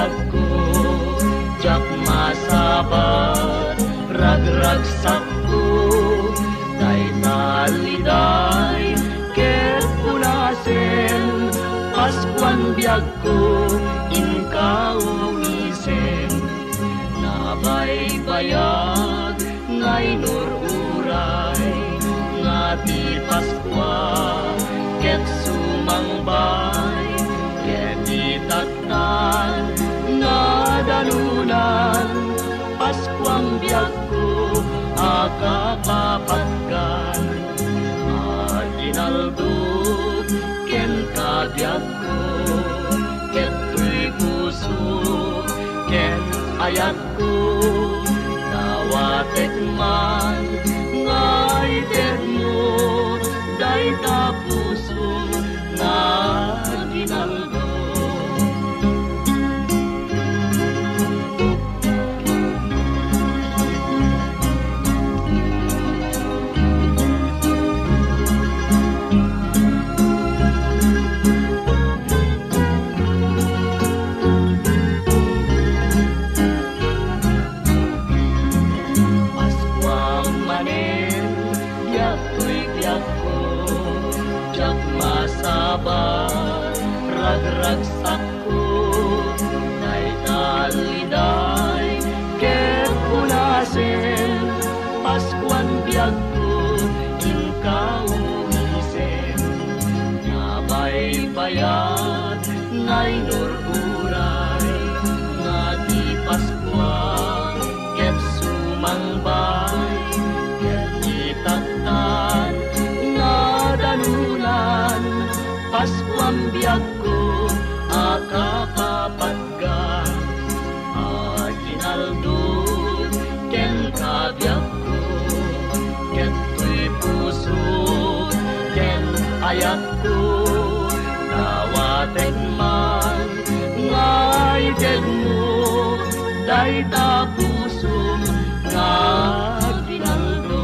biyag ko, jak masabat, ragragsak ko, day taliday, ket punasen, Paskwan biyag ko, inka umisen, nabaybayag, ngay nururay, nga di Paskwa, ket sumangbay, ket itaktan, nga dalunan, Paskwang biyag ko, akapapatgan, aginaldog, ken kabiyag ko, ket tuy puso, ken ayat ko, nawatek man, ngay ted mo, day tapuso, nga ginaldo. Ragragsak ko, day taliday, ket punasen, Paskwan biyag ko, inka umisen, nabaybayat, ngay nururay, nga di Paskwa, ket sumangbay, ket itaktan, nga danunan, Paskwang biyag ko, akapapatgan, aginaldog, ken kabiyag ko, ket tuy puso, ken ayat ko, nawatek man, ngay ted mo, day tapuso, nga ginaldo.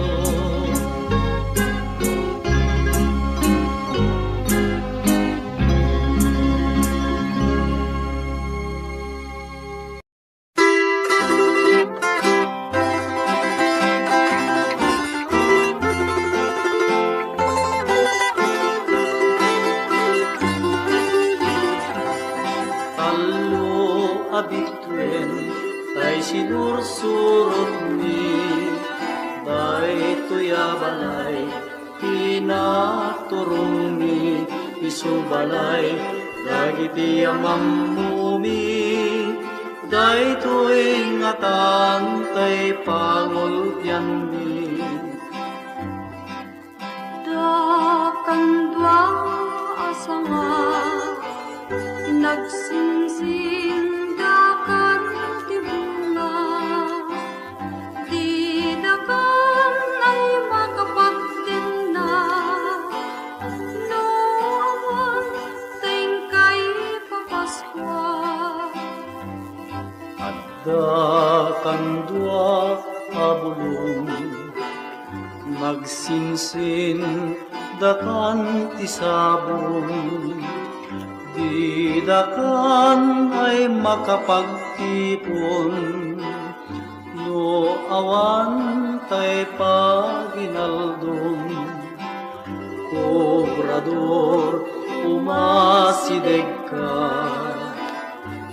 Abituen, tay sinursurot ni, day tuyabalay, tinaturong ni, isubalay, dagiti amamumi, day tuing atan, tay pangulyan ni. Dakandwang asanga, nagsinsing dakan ti bunga, di dakan ay makapagtin na, no awan tingkay papaskwa. Adda kandwa abulong, magsinsin dakan ti sabong, di dakan ay makapagtipon, no awan tay paginaldon. Obrador, umasideg ka,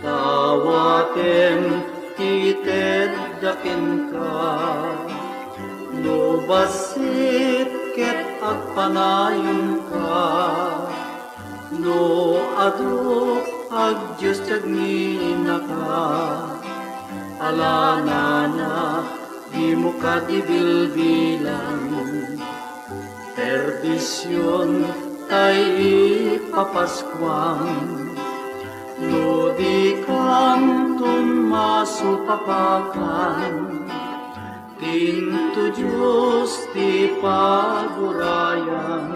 tawaten tited dakin ka, no basit ket agpanayon ka, no adu agdyos tagmina ka, alanana di mo ka dibilbilan, perdisyon tay ipapaskwang, no di kantun masupapakan, tinto Diyos ti pagurayan.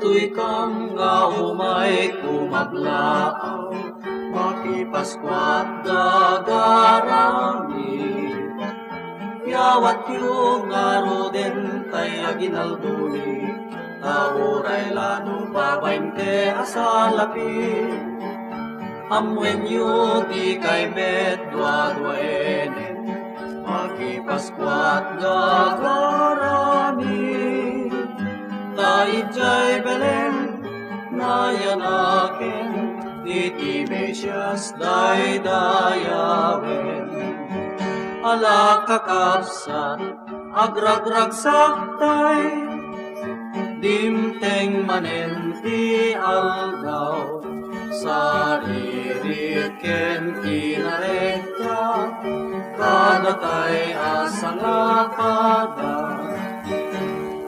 tuy kang nga umay kumaglaaw, makipaskwat gagarami. Yawat yung aro din tay aginalduli, tauray lano babainte asalapi. Amwen yu di kay medwadwaenen, makipaskwat gagarami. Taijay Belen, nayanaken, iti Mesias daydayawen. Ala kakapsat, agragrag saktay, dimteng manen ti aldaw, saririken kinarekta, kadatay asangapada.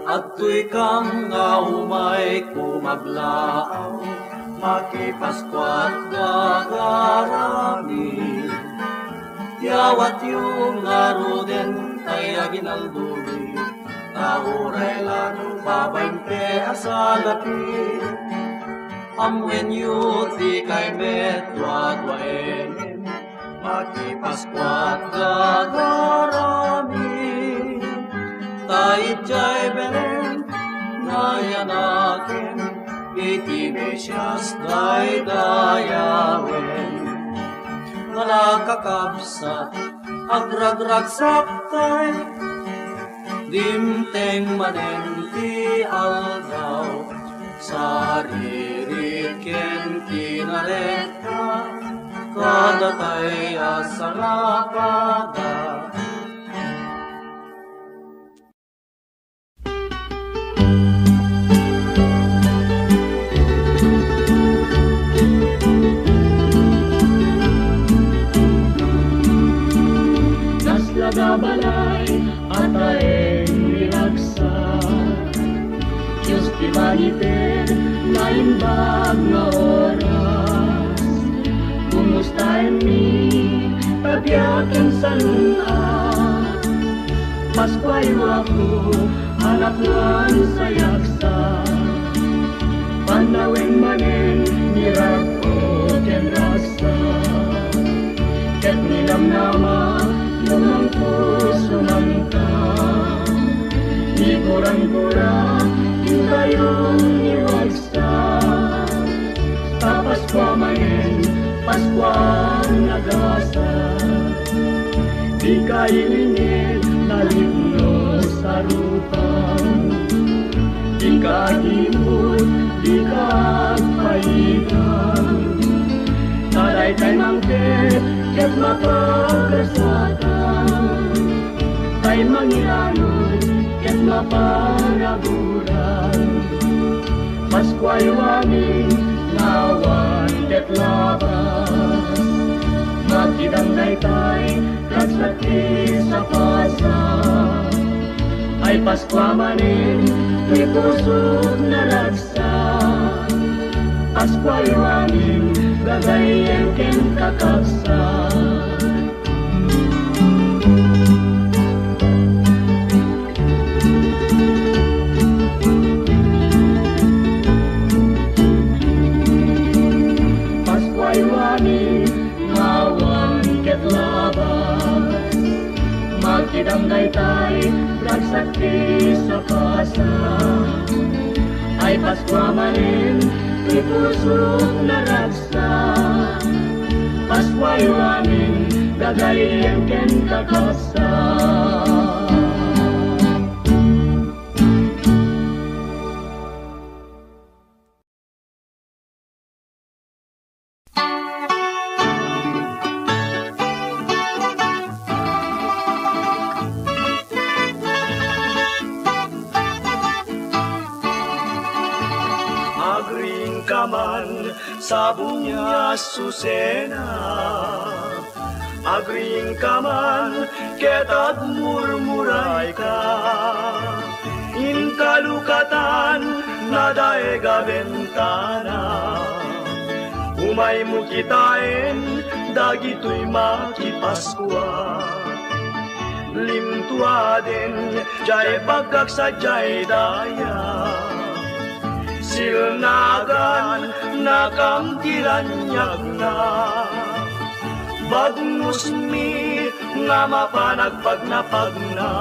At tuy kang nga umay kumaglaaw, makipaskwat gagarami. Yawat yung aro din tay aginalduli, tauray lano babainte asalapi. Amwen yu di kay medwadwaenen, makipaskwat gagarami. Taijay Belen, nayanaken, iti Mesias daydayawen. Malakakabsat, agragrag saktay, dimteng manen ti aldaw, saririken kinareta, kadatay asalapada. Nagbalay at aeng nilagsa, Diyos ti maniten na imbag na oras. Kumustahin mi, tabiakin sa luna, Paskwayo ako, anak nuan sa yaksa. Panawin manin, nirag ko ken rasa, ket nilamnama, lumang puso mangka. Igurang-gura, yung kayong iwagsa. Papaskwa manin, Paskwang nagasa. Di kailingin, nalipno sa rupang. Di kahimot, di kagpaitan. Taray kay mangkit, ket mapagkasatan. Kay mangilanon, ket maparaguran. Paskwayo aming nawan ket labas. Magkidang daytay, kagsati sa pasa. Ay Paskwa manin, di pusod na lagsa. Paskwayo aming gagayen ken kakabsa. Paskwayo aming ngawan ket labas. Magkidang daytay, ragsakti sa pasa. Ay Paskwa manin, di pusod na ragsa. Paskwayo aming gagayen ken kakabsa. Sabong niya Susena, agring ka man, ketag murmuray ka. Inkalukatan na daega bentana, umay mo kitain, dagito'y makipaskwa. Limtua din, jay pagkaksadyay daya, silnagan nakamtilanyag na. Bagnus mi nga mapanagpagnapag na,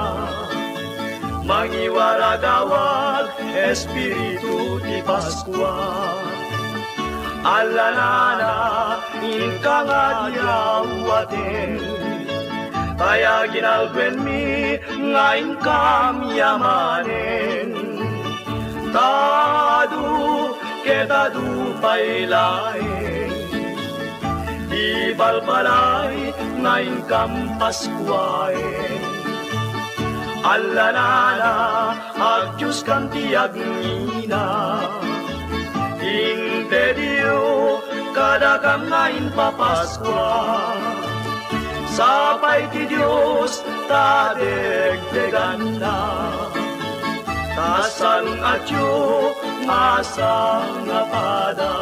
mangiwaragawag Espiritu ti Paskwa. Alanana inka nga diawaten, kaya ginalgwen mi nga inkam yamanen. Tadu ketadu pailaen, di balbalay nga inkam Paskwaen. Alanana agyus kan tiyag nina, inte diyo kadakam ngayon papaskwa. Sapay ti Diyos tadegdegan na, tasan at yu masang apada.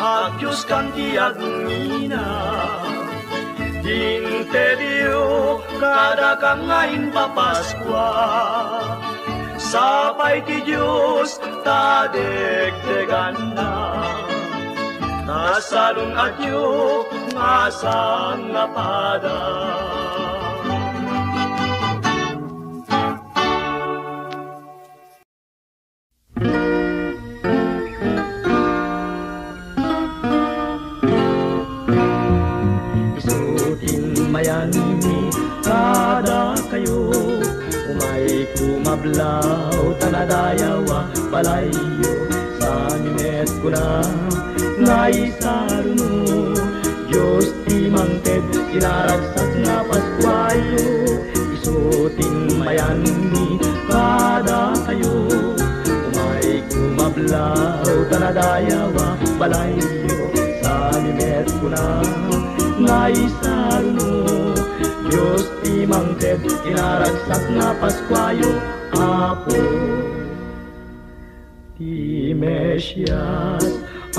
Agyos kan tiyag nina, inte diyo kadakam ngayon papaskwa. Sapay ti Diyos tadegdegan na, tasalong at yu masang apada. Mayani kada kayo, umay kumablaw tanadayawa palayo, sa nimet ko na naisaruno. Diyos ti mangted inaragsak nga Paskwayo, isuting mayani kada kayo, umay kumablaw tanadayawa palayo, sa nimet ko na naisaruno. Diyos ti mangted inaragsak nga Paskwayo, Apo ti Mesyas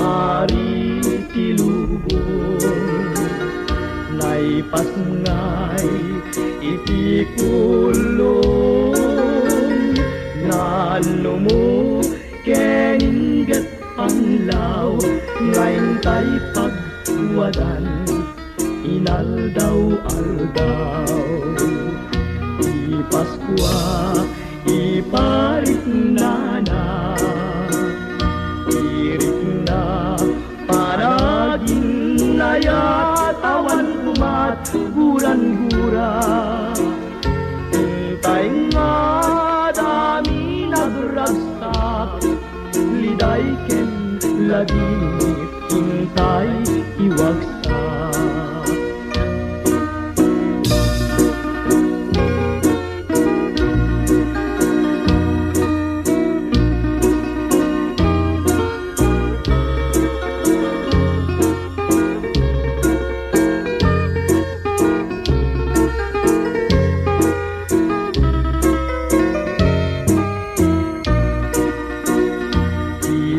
ari ti lubong, naipasngay iti kulong, ngano mo keningat panglaw, ngayon tay pagwadan inaldaw-aldaw. Di Paskwa iparit na irit na paragin na yatawan kumat guran-gura. Hintay nga dami nagragsak, liday ken lagimit, hintay iwagsak.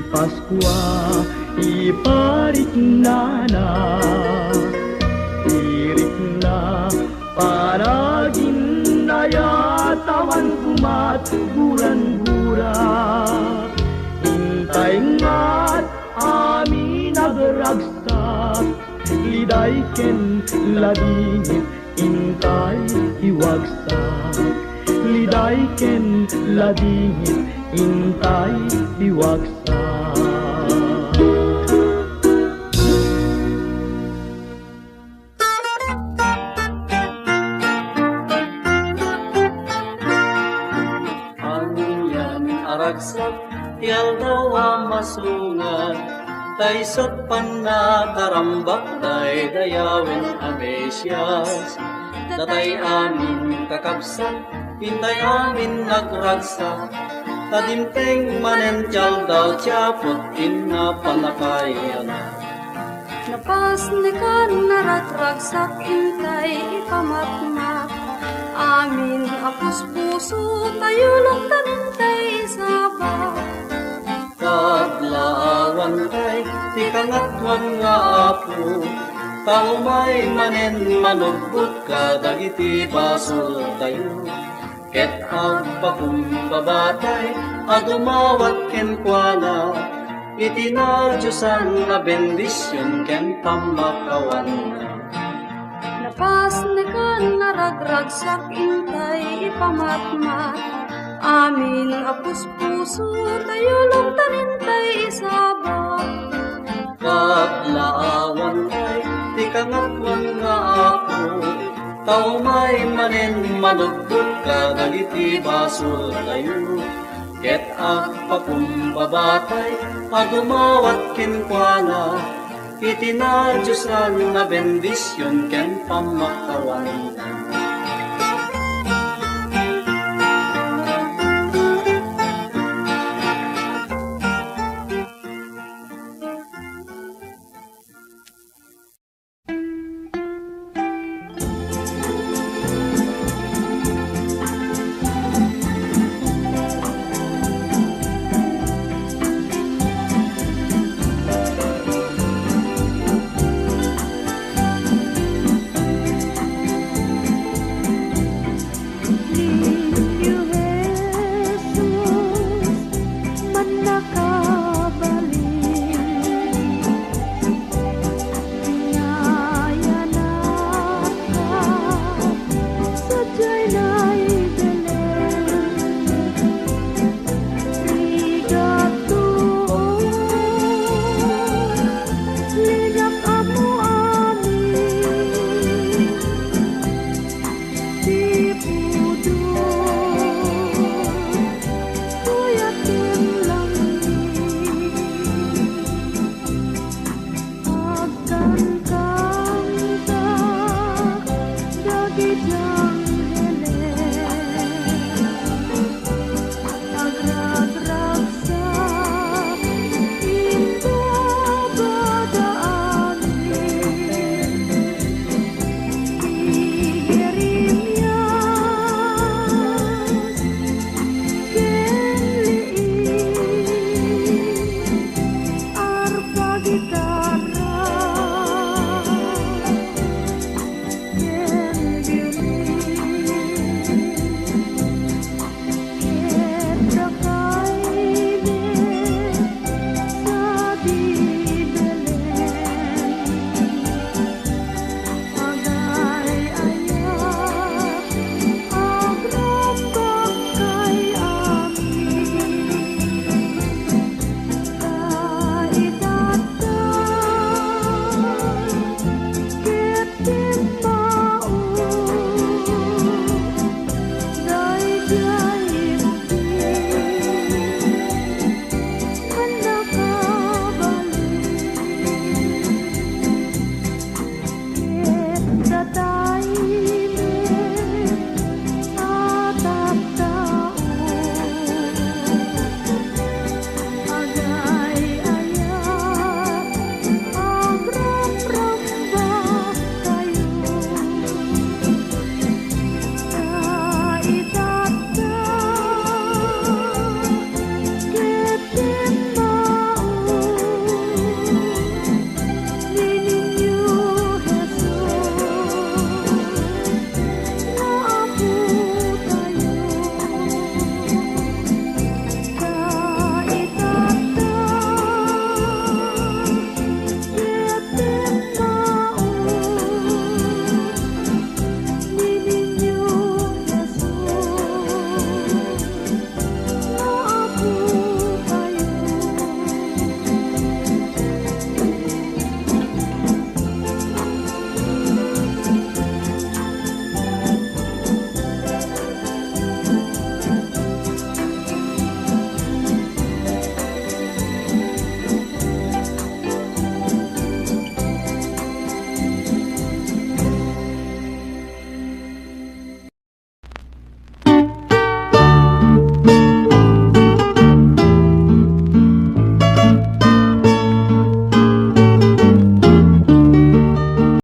Paskwa iparit na irit na paragin na yatawan kumat guran-gura. Hintay nga't amin nagragsak, liday ken ladingit, hintay iwagsak. Liday ken ladingit, hintay iwagsak. Aragsak yaldaw masungan, taysat panakarambak day dayawin Amesyas. Datay amin kakapsak, pintay amin nagragsak, tadimteng manentyal daw tiyapot ina panakayan. Napasnikan naragragsak intay ipamatmat. Amin apus puso tayo lang tanintay isaba. Kadlaawan kay ti kangatwan nga apo, tao may manen manugbot ka dagiti basol tayo. Ket agpakumbabatay adumawat kenkwana, itinadyosan na bendisyon ken pamakawan na. Napasnikan naragragsak intay ipamatmat. Amin apus puso tayo lang tanintay isaba. Kadlaawan kay ti kangatwan nga ako, tao may manen manugbot ka dagiti basol tayo. Ket agpakumbabatay agumawat kenkwana, itinadyosan na bendisyon ken pamakawan. Limpyo Jesus, manaka